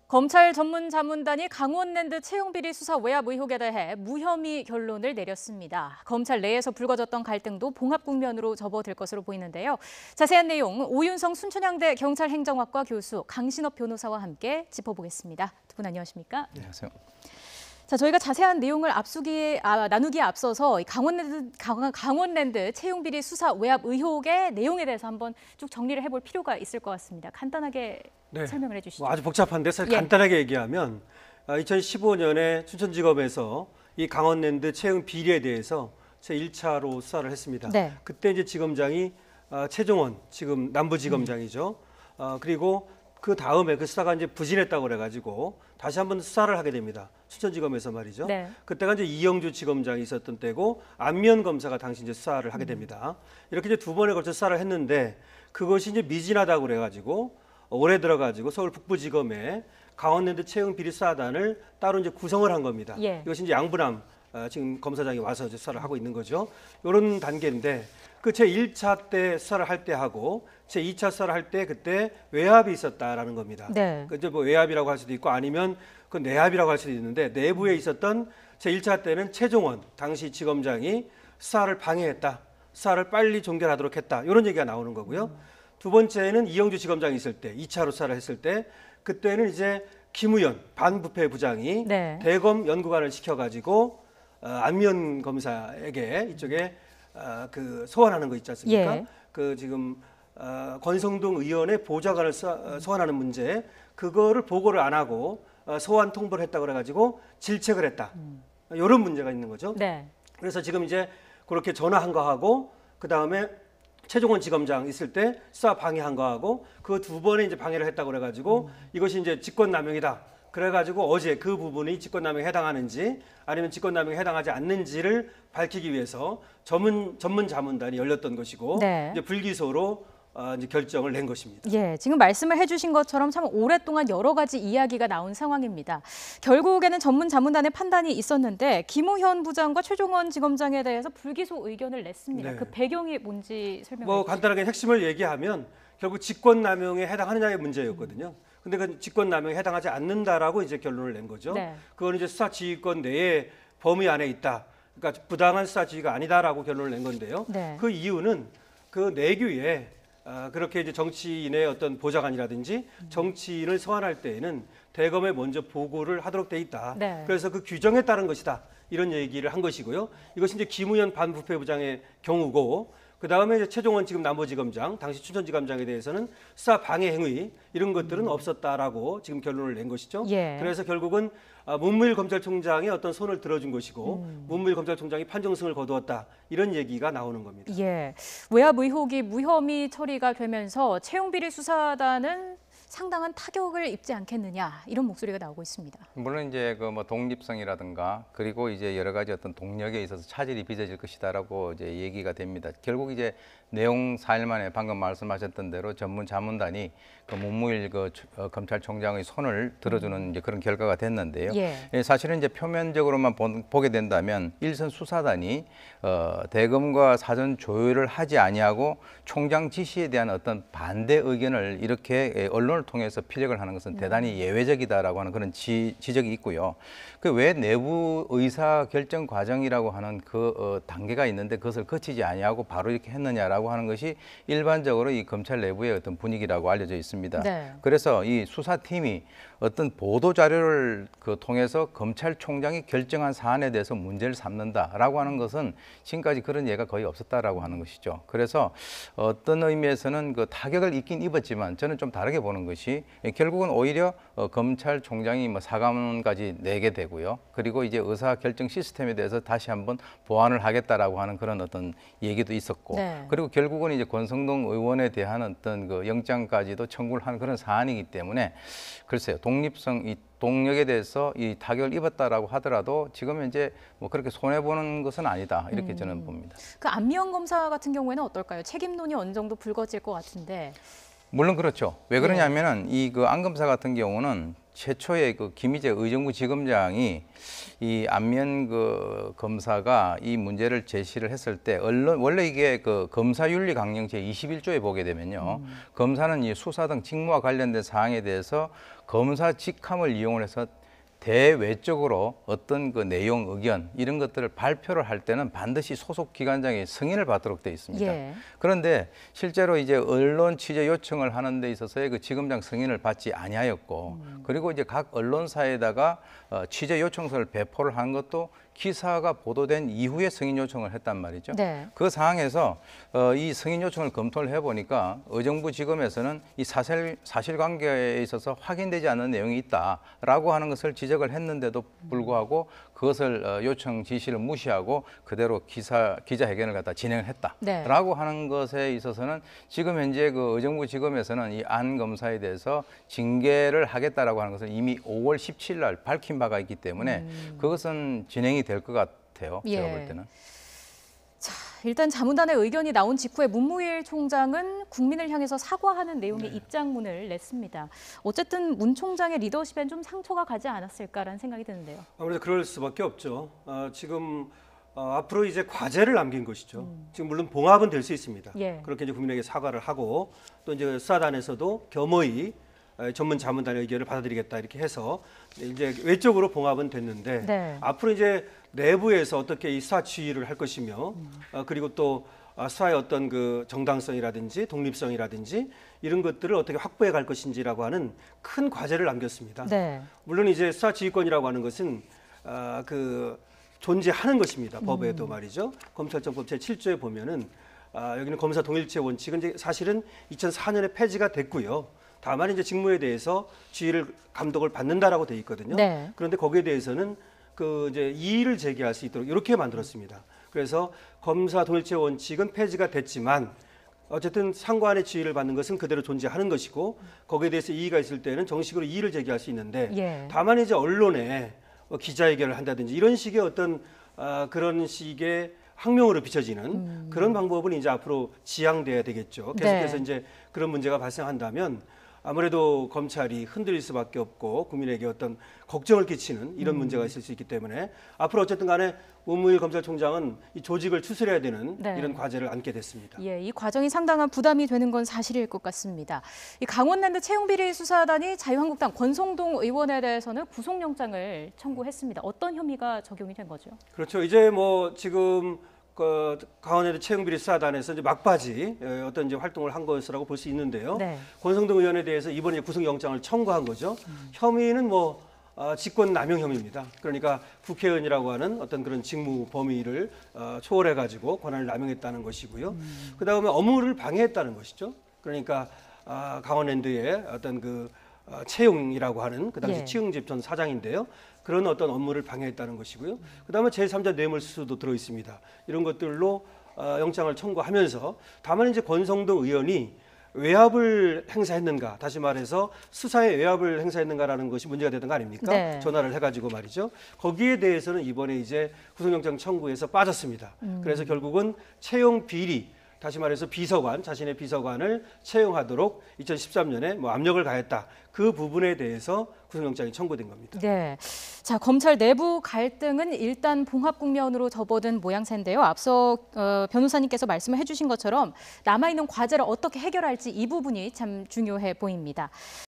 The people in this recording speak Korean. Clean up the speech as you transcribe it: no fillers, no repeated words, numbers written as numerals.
검찰 전문자문단이 강원랜드 채용비리 수사 외압 의혹에 대해 무혐의 결론을 내렸습니다. 검찰 내에서 불거졌던 갈등도 봉합 국면으로 접어들 것으로 보이는데요. 자세한 내용 오윤성 순천향대 경찰행정학과 교수 강신업 변호사와 함께 짚어보겠습니다. 두 분 안녕하십니까? 안녕하세요. 자, 저희가 자세한 내용을 나누기에 앞서서 강원랜드 채용비리 수사 외압 의혹의 내용에 대해서 한번 쭉 정리를 해볼 필요가 있을 것 같습니다. 간단하게 설명을 해주시죠. 아주 복잡한데 사실 간단하게 얘기하면 2015년에 춘천지검에서 이 강원랜드 채용 비리에 대해서 제1차로 수사를 했습니다. 네. 그때 이제 지검장이 최종원 지금 남부지검장이죠. 그리고 그 다음에 그 수사가 이제 부진했다고 그래가지고 다시 한번 수사를 하게 됩니다. 춘천지검에서 말이죠. 네. 그때가 이제 이영주 지검장이 있었던 때고 안미연 검사가 당시 이제 수사를 하게 됩니다. 이렇게 이제 두 번에 걸쳐 수사를 했는데 그것이 이제 미진하다고 그래가지고 올해 들어가지고 서울 북부지검에 강원랜드 채용 비리 수사단을 따로 이제 구성을 한 겁니다. 예. 이것이 이제 양부남 지금 검사장이 와서 이제 수사를 하고 있는 거죠. 이런 단계인데 그 제 1차 때 수사를 할 때 하고 제 2차 수사를 할 때 그때 외압이 있었다라는 겁니다. 네. 그 이제 뭐 외압이라고 할 수도 있고 아니면 그 내압이라고 할 수도 있는데 내부에 있었던 제 1차 때는 최종원 당시 지검장이 수사를 방해했다. 수사를 빨리 종결하도록 했다. 이런 얘기가 나오는 거고요. 두 번째는 이영주 지검장이 있을 때 2차로 수사를 했을 때 그때는 이제 김우현 반부패 부장이 네. 대검 연구관을 시켜가지고 안미연 검사에게 이쪽에 그 소환하는 거 있지 않습니까? 예. 그 지금 권성동 의원의 보좌관을 소환하는 문제 그거를 보고를 안 하고 소환 통보를 했다고 그래가지고 질책을 했다. 이런 문제가 있는 거죠. 네. 그래서 지금 이제 그렇게 전화한 거하고 그 다음에 최종원 지검장 있을 때 수사 방해한 거하고 그 두 번에 이제 방해를 했다고 그래가지고 이것이 이제 직권남용이다. 그래가지고 어제 그 부분이 직권남용에 해당하는지 아니면 직권남용에 해당하지 않는지를 밝히기 위해서 전문 자문단이 열렸던 것이고 네. 이제 불기소로 이제 결정을 낸 것입니다. 예, 지금 말씀을 해주신 것처럼 참 오랫동안 여러 가지 이야기가 나온 상황입니다. 결국에는 전문 자문단의 판단이 있었는데 김우현 부장과 최종원 지검장에 대해서 불기소 의견을 냈습니다. 네. 그 배경이 뭔지 설명해 뭐 주시죠. 간단하게 핵심을 얘기하면 결국 직권남용에 해당하느냐의 문제였거든요. 근데 그 직권남용에 해당하지 않는다라고 이제 결론을 낸 거죠. 네. 그건 이제 수사지휘권 내에 범위 안에 있다. 그러니까 부당한 수사지휘가 아니다라고 결론을 낸 건데요. 네. 그 이유는 그 내규에 그렇게 이제 정치인의 어떤 보좌관이라든지 정치인을 소환할 때에는 대검에 먼저 보고를 하도록 돼 있다. 네. 그래서 그 규정에 따른 것이다. 이런 얘기를 한 것이고요. 이것이 이제 김우현 반부패부장의 경우고 그 다음에 이제 최종원 지금 남부지검장, 당시 춘천지검장에 대해서는 수사 방해 행위 이런 것들은 없었다라고 지금 결론을 낸 것이죠. 예. 그래서 결국은 문무일 검찰총장의 어떤 손을 들어준 것이고 문무일 검찰총장이 판정승을 거두었다 이런 얘기가 나오는 겁니다. 예, 외압 의혹이 무혐의 처리가 되면서 채용비리 수사단은 상당한 타격을 입지 않겠느냐 이런 목소리가 나오고 있습니다. 물론 이제 그 뭐 독립성이라든가 그리고 이제 여러 가지 어떤 동력에 있어서 차질이 빚어질 것이다라고 이제 얘기가 됩니다. 결국 이제 내용 사일 만에 방금 말씀하셨던 대로 전문 자문단이 그 문무일 검찰총장의 손을 들어주는 이제 그런 결과가 됐는데요. 예. 사실은 이제 표면적으로만 보게 된다면 일선 수사단이 대검과 사전 조율을 하지 아니하고 총장 지시에 대한 어떤 반대 의견을 이렇게 언론을 통해서 피력을 하는 것은 대단히 예외적이다라고 하는 그런 지적이 있고요. 그 왜 내부 의사 결정 과정이라고 하는 그 단계가 있는데 그것을 거치지 아니하고 바로 이렇게 했느냐라고 하는 것이 일반적으로 이 검찰 내부의 어떤 분위기라고 알려져 있습니다. 네. 그래서 이 수사팀이 어떤 보도 자료를 통해서 검찰총장이 결정한 사안에 대해서 문제를 삼는다라고 하는 것은 지금까지 그런 예가 거의 없었다라고 하는 것이죠. 그래서 어떤 의미에서는 그 타격을 입긴 입었지만 저는 좀 다르게 보는 것이 결국은 오히려 검찰총장이 뭐 사과문까지 내게 되고요. 그리고 이제 의사 결정 시스템에 대해서 다시 한번 보완을 하겠다라고 하는 그런 어떤 얘기도 있었고, 네. 그리고 결국은 이제 권성동 의원에 대한 어떤 그 영장까지도 청구를 하는 그런 사안이기 때문에 글쎄요. 독립성, 이 동력에 대해서 이 타격을 입었다라고 하더라도 지금 이제 뭐 그렇게 손해 보는 것은 아니다 이렇게 저는 봅니다. 그 안미연 검사 같은 경우에는 어떨까요? 책임론이 어느 정도 불거질 것 같은데. 물론 그렇죠. 왜 그러냐면은 이 그 안 검사 같은 경우는 최초에 그 김희재 의정부 지검장이 이 안면 그 검사가 이 문제를 제시를 했을 때 언론 원래 이게 그 검사윤리 강령 제 21조에 보게 되면요. 검사는 이 수사 등 직무와 관련된 사항에 대해서 검사 직함을 이용을 해서 대외적으로 어떤 그 내용, 의견 이런 것들을 발표를 할 때는 반드시 소속 기관장의 승인을 받도록 되어 있습니다. 예. 그런데 실제로 이제 언론 취재 요청을 하는 데 있어서의 그 지검장 승인을 받지 아니하였고 그리고 이제 각 언론사에다가 취재 요청서를 배포를 한 것도 기사가 보도된 이후에 승인 요청을 했단 말이죠. 네. 그 상황에서 이 승인 요청을 검토를 해보니까 의정부 지검에서는 이 사실관계에 있어서 확인되지 않은 내용이 있다라고 하는 것을 지적을 했는데도 불구하고 그것을 요청 지시를 무시하고 그대로 기자회견을 갖다 진행을 했다라고 네. 하는 것에 있어서는 지금 현재 그 의정부 지검에서는 이 안 검사에 대해서 징계를 하겠다라고 하는 것을 이미 5월 17일 날 밝힌 바가 있기 때문에 그것은 진행이 될 것 같아요. 제가 예. 볼 때는. 자, 일단 자문단의 의견이 나온 직후에 문무일 총장은 국민을 향해서 사과하는 내용의 입장문을 냈습니다. 어쨌든 문 총장의 리더십엔 좀 상처가 가지 않았을까라는 생각이 드는데요. 아무래도 그럴 수밖에 없죠. 지금 앞으로 이제 과제를 남긴 것이죠. 지금 물론 봉합은 될 수 있습니다. 예. 그렇게 이제 국민에게 사과를 하고 또 이제 수사단에서도 겸허히 전문 자문단의 의견을 받아들이겠다 이렇게 해서 이제 외적으로 봉합은 됐는데 네. 앞으로 이제 내부에서 어떻게 이 수사 지휘를 할 것이며 그리고 또 수사의 어떤 그 정당성이라든지 독립성이라든지 이런 것들을 어떻게 확보해 갈 것인지라고 하는 큰 과제를 남겼습니다. 네. 물론 이제 수사 지휘권이라고 하는 것은 그 존재하는 것입니다. 법에도 말이죠. 검찰청법 제7조에 보면은 여기는 검사 동일체 원칙은 이제 사실은 2004년에 폐지가 됐고요. 다만 이제 직무에 대해서 지휘를 감독을 받는다라고 돼 있거든요. 네. 그런데 거기에 대해서는 그 이제 이의를 제기할 수 있도록 이렇게 만들었습니다. 그래서 검사 동일체 원칙은 폐지가 됐지만 어쨌든 상관의 지휘를 받는 것은 그대로 존재하는 것이고 거기에 대해서 이의가 있을 때는 정식으로 이의를 제기할 수 있는데 예. 다만 이제 언론에 기자회견을 한다든지 이런 식의 어떤 그런 식의 항명으로 비춰지는 그런 방법은 이제 앞으로 지양돼야 되겠죠. 계속해서 네. 이제 그런 문제가 발생한다면 아무래도 검찰이 흔들릴 수밖에 없고 국민에게 어떤 걱정을 끼치는 이런 문제가 있을 수 있기 때문에 앞으로 어쨌든 간에 문무일 검찰총장은 이 조직을 추스려야 되는 네. 이런 과제를 안게 됐습니다. 예, 이 과정이 상당한 부담이 되는 건 사실일 것 같습니다. 이 강원랜드 채용비리 수사단이 자유한국당 권성동 의원에 대해서는 구속영장을 청구했습니다. 어떤 혐의가 적용이 된 거죠? 그렇죠. 이제 뭐 지금 그 강원랜드 채용비리 수사단에서 이제 막바지 어떤 이제 활동을 한 것이라고 볼 수 있는데요. 네. 권성동 의원에 대해서 이번에 구속영장을 청구한 거죠. 혐의는 뭐 직권남용 혐의입니다. 그러니까 국회의원이라고 하는 어떤 그런 직무 범위를 초월해가지고 권한을 남용했다는 것이고요. 그 다음에 업무를 방해했다는 것이죠. 그러니까 강원랜드의 어떤 그 채용이라고 하는 그 당시 예. 치흥집 전 사장인데요. 그런 어떤 업무를 방해했다는 것이고요. 그다음에 제3자 뇌물수수도 들어 있습니다. 이런 것들로 영장을 청구하면서 다만 이제 권성동 의원이 외압을 행사했는가, 다시 말해서 수사에 외압을 행사했는가라는 것이 문제가 되는 거 아닙니까? 네. 전화를 해가지고 말이죠. 거기에 대해서는 이번에 이제 구속영장 청구에서 빠졌습니다. 그래서 결국은 채용 비리, 다시 말해서 비서관, 자신의 비서관을 채용하도록 2013년에 뭐 압력을 가했다. 그 부분에 대해서 구속영장이 청구된 겁니다. 네. 자, 검찰 내부 갈등은 일단 봉합 국면으로 접어든 모양새인데요. 앞서 변호사님께서 말씀을 해주신 것처럼 남아있는 과제를 어떻게 해결할지 이 부분이 참 중요해 보입니다.